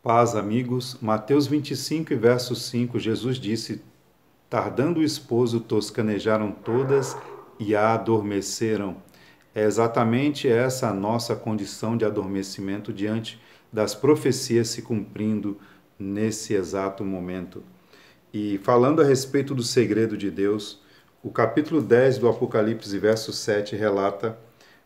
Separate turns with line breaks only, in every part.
Paz, amigos. Mateus 25 e verso 5, Jesus disse: Tardando o esposo, toscanejaram todas e a adormeceram. É exatamente essa a nossa condição de adormecimento diante das profecias se cumprindo nesse exato momento. E falando a respeito do segredo de Deus, o capítulo 10 do Apocalipse, verso 7, relata: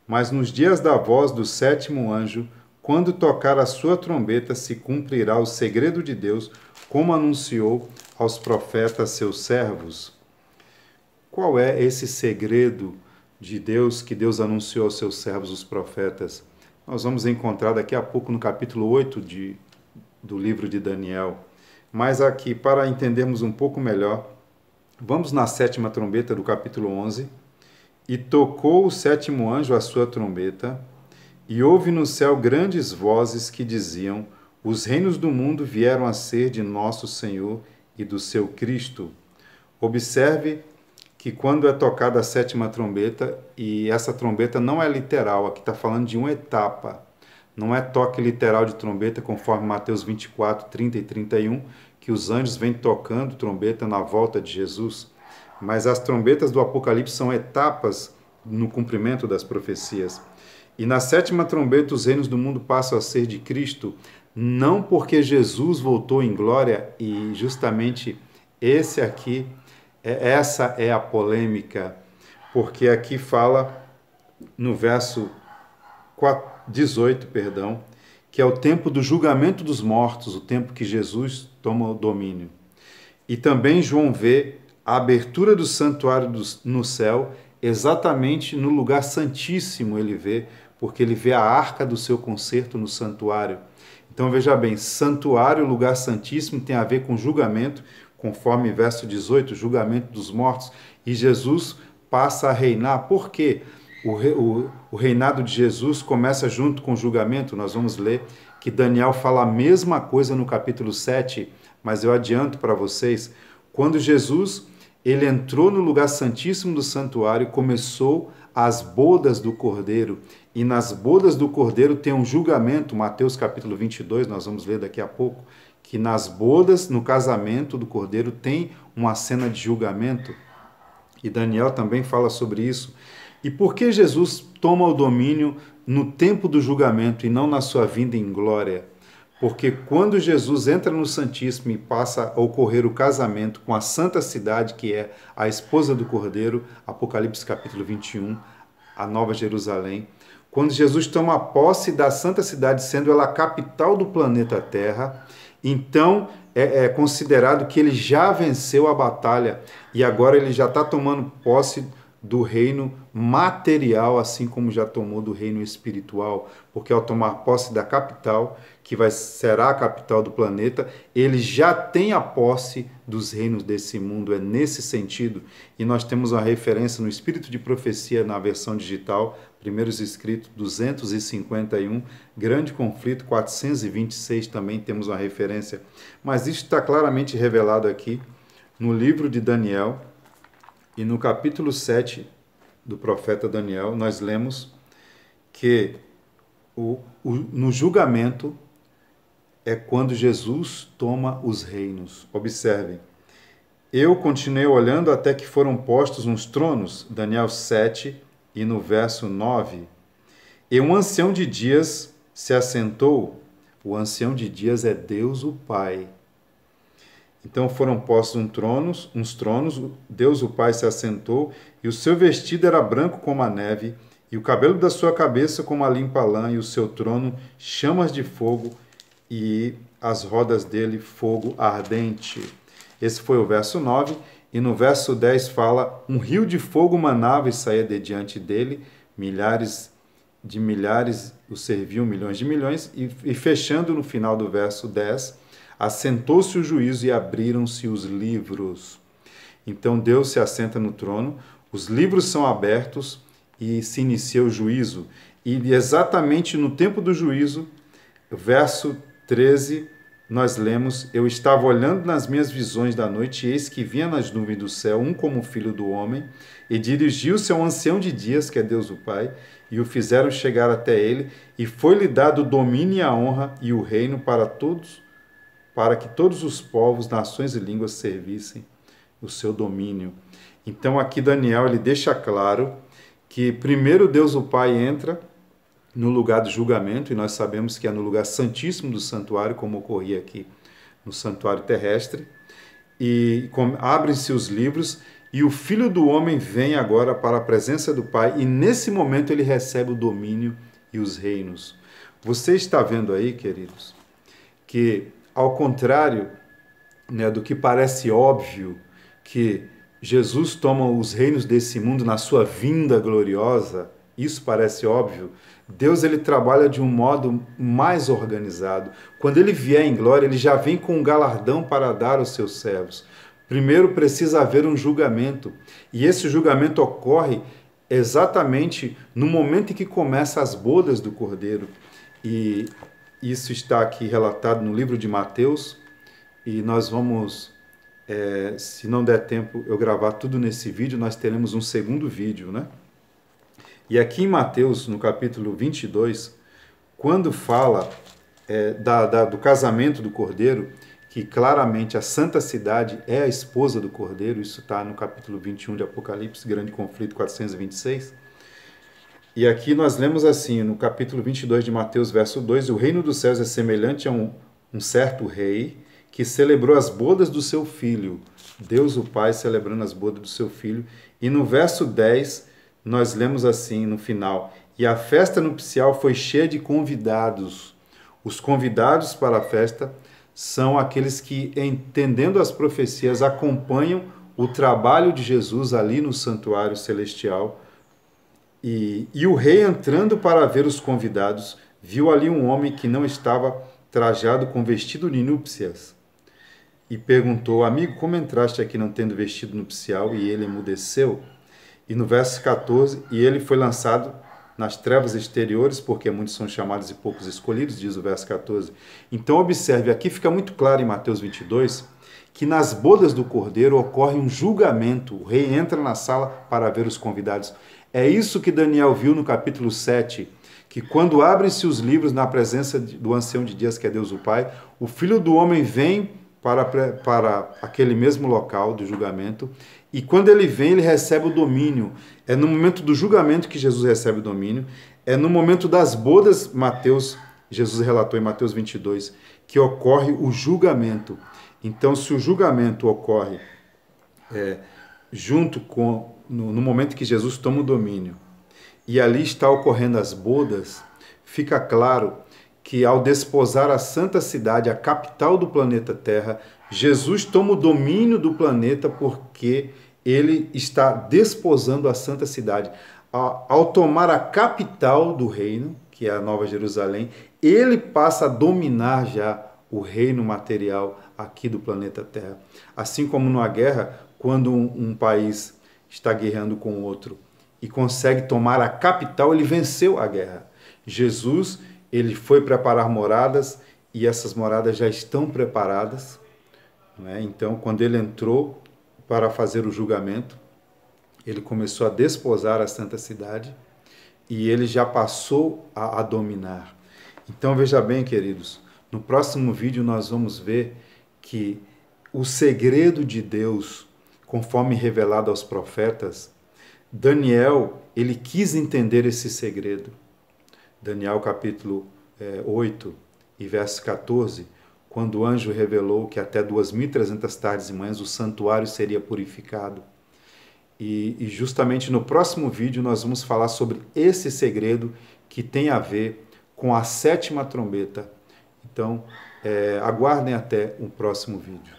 Mas nos dias da voz do sétimo anjo, quando tocar a sua trombeta, se cumprirá o segredo de Deus, como anunciou aos profetas seus servos. Qual é esse segredo de Deus que Deus anunciou aos seus servos, os profetas? Nós vamos encontrar daqui a pouco no capítulo 8 do livro de Daniel. Mas aqui, para entendermos um pouco melhor, vamos na sétima trombeta do capítulo 11. E tocou o sétimo anjo a sua trombeta, e houve no céu grandes vozes que diziam: Os reinos do mundo vieram a ser de nosso Senhor e do seu Cristo. Observe que quando é tocada a sétima trombeta, e essa trombeta não é literal, aqui está falando de uma etapa, não é toque literal de trombeta, conforme Mateus 24, 30 e 31, que os anjos vêm tocando trombeta na volta de Jesus. Mas as trombetas do Apocalipse são etapas no cumprimento das profecias. E na sétima trombeta os reinos do mundo passam a ser de Cristo, não porque Jesus voltou em glória, e justamente essa é a polêmica, porque aqui fala no verso 18, que é o tempo do julgamento dos mortos, o tempo que Jesus toma o domínio. E também João vê a abertura do santuário no céu, exatamente no lugar santíssimo ele vê, porque ele vê a arca do seu concerto no santuário. Então veja bem, santuário, lugar santíssimo, tem a ver com julgamento, conforme verso 18, julgamento dos mortos, e Jesus passa a reinar. Por quê? O reinado de Jesus começa junto com o julgamento. Nós vamos ler que Daniel fala a mesma coisa no capítulo 7, mas eu adianto para vocês, quando Jesus ele entrou no lugar santíssimo do santuário, começou as bodas do Cordeiro, e nas bodas do Cordeiro tem um julgamento, Mateus capítulo 22, nós vamos ler daqui a pouco, que nas bodas, no casamento do Cordeiro, tem uma cena de julgamento, e Daniel também fala sobre isso. E por que Jesus toma o domínio no tempo do julgamento e não na sua vinda em glória? Porque quando Jesus entra no Santíssimo e passa a ocorrer o casamento com a santa cidade, que é a esposa do Cordeiro, Apocalipse capítulo 21, a Nova Jerusalém, quando Jesus toma posse da santa cidade, sendo ela a capital do planeta Terra, então é considerado que ele já venceu a batalha e agora ele já está tomando posse do reino material, assim como já tomou do reino espiritual, porque ao tomar posse da capital, que será a capital do planeta, ele já tem a posse dos reinos desse mundo, é nesse sentido. E nós temos uma referência no Espírito de Profecia, na versão digital, Primeiros Escritos 251, Grande Conflito 426, também temos uma referência. Mas isso está claramente revelado aqui no livro de Daniel. E no capítulo 7 do profeta Daniel, nós lemos que no julgamento é quando Jesus toma os reinos. Observem. Eu continuei olhando até que foram postos uns tronos, Daniel 7, e no verso 9. E um ancião de dias se assentou. O ancião de dias é Deus o Pai. Então foram postos uns tronos, Deus o Pai se assentou, e o seu vestido era branco como a neve, e o cabelo da sua cabeça como a limpa lã, e o seu trono chamas de fogo, e as rodas dele fogo ardente. Esse foi o verso 9, e no verso 10 fala, um rio de fogo manava e saía de diante dele, milhares de milhares o serviam, milhões de milhões, e fechando no final do verso 10, assentou-se o juízo e abriram-se os livros. Então Deus se assenta no trono, os livros são abertos e se inicia o juízo. E exatamente no tempo do juízo, verso 13, nós lemos: eu estava olhando nas minhas visões da noite, e eis que vinha nas nuvens do céu um como filho do homem, e dirigiu-se ao ancião de dias, que é Deus o Pai, e o fizeram chegar até ele, e foi-lhe dado o domínio e a honra e o reino para todos, para que todos os povos, nações e línguas servissem o seu domínio. Então aqui Daniel ele deixa claro que primeiro Deus o Pai entra no lugar do julgamento, e nós sabemos que é no lugar santíssimo do santuário, como ocorria aqui no santuário terrestre, e abrem-se os livros, e o Filho do Homem vem agora para a presença do Pai, e nesse momento ele recebe o domínio e os reinos. Você está vendo aí, queridos, que ao contrário, né, do que parece óbvio, que Jesus toma os reinos desse mundo na sua vinda gloriosa, isso parece óbvio. Deus ele trabalha de um modo mais organizado. Quando ele vier em glória, ele já vem com um galardão para dar aos seus servos. Primeiro precisa haver um julgamento, e esse julgamento ocorre exatamente no momento em que começam as bodas do Cordeiro. E isso está aqui relatado no livro de Mateus, e nós vamos, se não der tempo eu gravar tudo nesse vídeo, nós teremos um segundo vídeo, né? E aqui em Mateus, no capítulo 22, quando fala do casamento do Cordeiro, que claramente a Santa Cidade é a esposa do Cordeiro, isso está no capítulo 21 de Apocalipse, Grande Conflito 426. E aqui nós lemos assim, no capítulo 22 de Mateus, verso 2, o reino dos céus é semelhante a um certo rei que celebrou as bodas do seu filho, Deus o Pai celebrando as bodas do seu filho. E no verso 10, nós lemos assim no final: e a festa nupcial foi cheia de convidados. Os convidados para a festa são aqueles que, entendendo as profecias, acompanham o trabalho de Jesus ali no santuário celestial. E o rei, entrando para ver os convidados, viu ali um homem que não estava trajado com vestido de núpcias. E perguntou: amigo, como entraste aqui não tendo vestido nupcial? E ele emudeceu. E no verso 14, e ele foi lançado nas trevas exteriores, porque muitos são chamados e poucos escolhidos, diz o verso 14. Então observe, aqui fica muito claro em Mateus 22, que nas bodas do Cordeiro ocorre um julgamento. O rei entra na sala para ver os convidados. É isso que Daniel viu no capítulo 7, que quando abrem-se os livros na presença do ancião de dias, que é Deus o Pai, o Filho do Homem vem para aquele mesmo local do julgamento, e quando ele vem, ele recebe o domínio. É no momento do julgamento que Jesus recebe o domínio, é no momento das bodas, Jesus relatou em Mateus 22, que ocorre o julgamento. Então, se o julgamento ocorre no momento que Jesus toma o domínio, e ali está ocorrendo as bodas, fica claro que ao desposar a Santa Cidade, a capital do planeta Terra, Jesus toma o domínio do planeta porque ele está desposando a Santa Cidade. Ao tomar a capital do reino, que é a Nova Jerusalém, ele passa a dominar já o reino material aqui do planeta Terra. Assim como numa guerra, quando um país está guerreando com outro e consegue tomar a capital, ele venceu a guerra. Jesus, ele foi preparar moradas, e essas moradas já estão preparadas, né? Então, quando ele entrou para fazer o julgamento, ele começou a desposar a Santa Cidade, e ele já passou a dominar. Então, veja bem, queridos, no próximo vídeo nós vamos ver que o segredo de Deus, conforme revelado aos profetas, Daniel, ele quis entender esse segredo. Daniel capítulo 8 e verso 14, quando o anjo revelou que até 2.300 tardes e manhãs o santuário seria purificado. E justamente no próximo vídeo nós vamos falar sobre esse segredo que tem a ver com a sétima trombeta. Então, aguardem até o próximo vídeo.